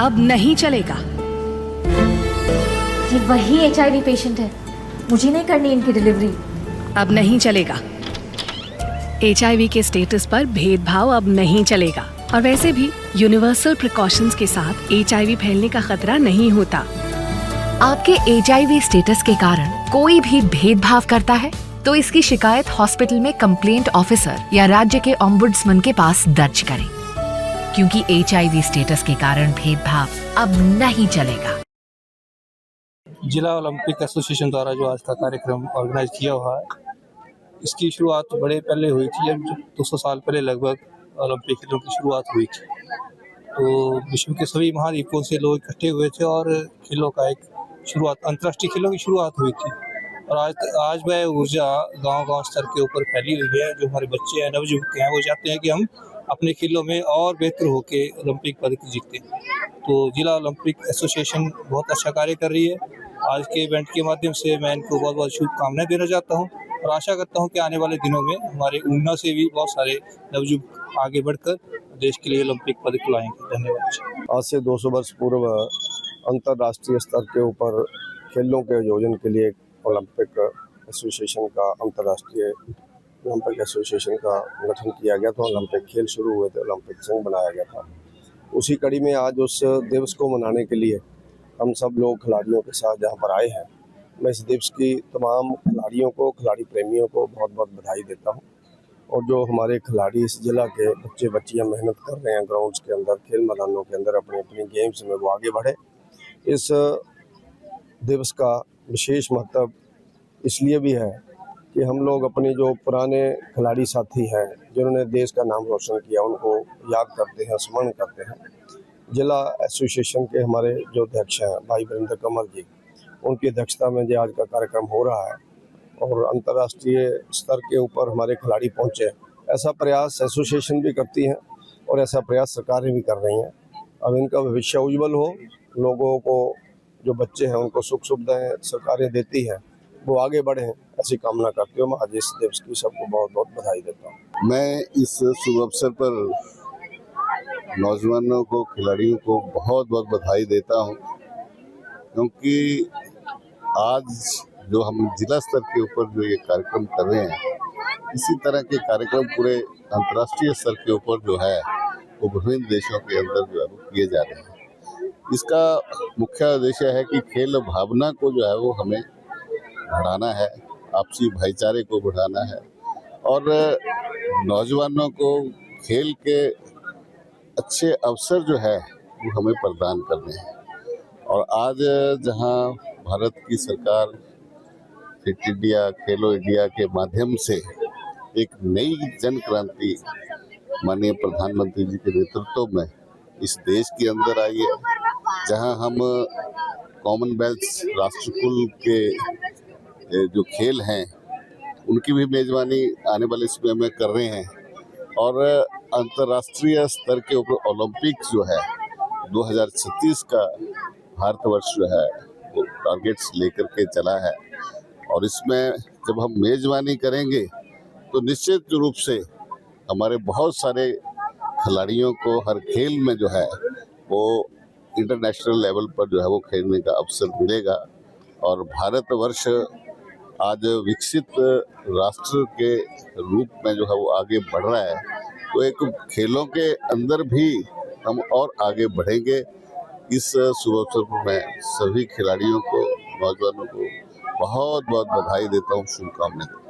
अब नहीं चलेगा। ये वही HIV पेशेंट है, मुझे नहीं करनी इनकी डिलीवरी। अब नहीं चलेगा। HIV के स्टेटस पर भेदभाव अब नहीं चलेगा। और वैसे भी यूनिवर्सल प्रिकॉशंस के साथ HIV फैलने का खतरा नहीं होता। आपके HIV स्टेटस के कारण कोई भी भेदभाव करता है तो इसकी शिकायत हॉस्पिटल में कंप्लेंट ऑफिसर या राज्य के ओम्बुड्समैन के पास दर्ज करें, क्योंकि HIV स्टेटस के कारण भेदभाव अब नहीं चलेगा। जिला ओलंपिक एसोसिएशन द्वारा जो आज का कार्यक्रम ऑर्गेनाइज किया हुआ है, इसकी शुरुआत बड़े पहले हुई थी। जब 200 साल पहले लगभग ओलंपिक खेलों की शुरुआत हुई थी, तो विश्व के सभी महाद्वीपों से लोग इकट्ठे हुए थे और खेलों का एक शुरुआत, अंतर्राष्ट्रीय खेलों की शुरुआत हुई थी। और आज वह ऊर्जा गांव-गांव स्तर के ऊपर फैली हुई है। जो हमारे बच्चे हैं, नवयुवक हैं, वो चाहते हैं कि हम अपने खेलों में और बेहतर होके ओलंपिक पदक जीतें। तो जिला ओलंपिक एसोसिएशन बहुत अच्छा कार्य कर रही है। आज के इवेंट के माध्यम से मैं इनको बहुत बहुत शुभकामनाएं देना चाहता हूँ और आशा करता हूँ कि आने वाले दिनों में हमारे ऊना से भी बहुत सारे नवयुवक आगे बढ़कर देश के लिए ओलंपिक पदक लाएंगे। धन्यवाद। आज से 200 वर्ष पूर्व अंतर्राष्ट्रीय स्तर के ऊपर खेलों के आयोजन के लिए ओलंपिक एसोसिएशन का अंतर्राष्ट्रीय ओलंपिक एसोसिएशन का गठन किया गया था। ओलंपिक खेल शुरू हुए थे, ओलंपिक संघ बनाया गया था। उसी कड़ी में आज उस दिवस को मनाने के लिए हम सब लोग खिलाड़ियों के साथ जहाँ पर आए हैं, मैं इस दिवस की तमाम खिलाड़ियों को, खिलाड़ी प्रेमियों को बहुत बहुत बधाई देता हूँ। और जो हमारे खिलाड़ी इस जिला के बच्चे बच्चियाँ मेहनत कर रहे हैं ग्राउंड्स के अंदर, खेल मैदानों के अंदर अपनी अपनी गेम्स में वो आगे बढ़े। इस दिवस का विशेष महत्व इसलिए भी है कि हम लोग अपने जो पुराने खिलाड़ी साथी हैं जिन्होंने देश का नाम रोशन किया, उनको याद करते हैं, स्मरण करते हैं। जिला एसोसिएशन के हमारे जो अध्यक्ष हैं भाई वीरेंद्र कंवर जी, उनकी अध्यक्षता में जो आज का कार्यक्रम हो रहा है और अंतर्राष्ट्रीय स्तर के ऊपर हमारे खिलाड़ी पहुंचे, ऐसा प्रयास एसोसिएशन भी करती हैं और ऐसा प्रयास सरकारें भी कर रही हैं। अब इनका भविष्य उज्जवल हो, लोगों को जो बच्चे हैं उनको सुख सुविधाएँ सरकारें देती हैं, वो आगे बढ़ें, ऐसी कामना करती हूँ। मैं आज इस दिवस की सबको बहुत बहुत बधाई देता हूँ। मैं इस शुभ अवसर पर नौजवानों को, खिलाड़ियों को बहुत बहुत बधाई देता हूँ, क्योंकि आज जो हम जिला स्तर के ऊपर जो ये कार्यक्रम कर रहे हैं, इसी तरह के कार्यक्रम पूरे अंतर्राष्ट्रीय स्तर के ऊपर जो है वो विभिन्न देशों के अंदर जो है वो किए जा रहे हैं। इसका मुख्य उद्देश्य है कि खेल भावना को जो है वो हमें बढ़ाना है, आपसी भाईचारे को बढ़ाना है और नौजवानों को खेल के अच्छे अवसर जो है वो हमें प्रदान करने हैं। और आज जहां भारत की सरकार फिट इंडिया, खेलो इंडिया के माध्यम से एक नई जन क्रांति माननीय प्रधानमंत्री जी के नेतृत्व में इस देश के अंदर आई है, जहां हम कॉमनवेल्थ राष्ट्रकुल के जो खेल हैं उनकी भी मेजबानी आने वाले समय में कर रहे हैं और अंतर्राष्ट्रीय स्तर के ऊपर ओलंपिक्स जो है 2036 का भारतवर्ष जो है वो टारगेट्स लेकर के चला है। और इसमें जब हम मेजबानी करेंगे तो निश्चित रूप से हमारे बहुत सारे खिलाड़ियों को हर खेल में जो है वो इंटरनेशनल लेवल पर जो है वो खेलने का अवसर मिलेगा। और भारतवर्ष आज विकसित राष्ट्र के रूप में जो है वो आगे बढ़ रहा है, तो एक खेलों के अंदर भी हम और आगे बढ़ेंगे। इस शुभ अवसर पर मैं सभी खिलाड़ियों को, नौजवानों को बहुत बहुत बधाई देता हूँ, शुभकामनाएं।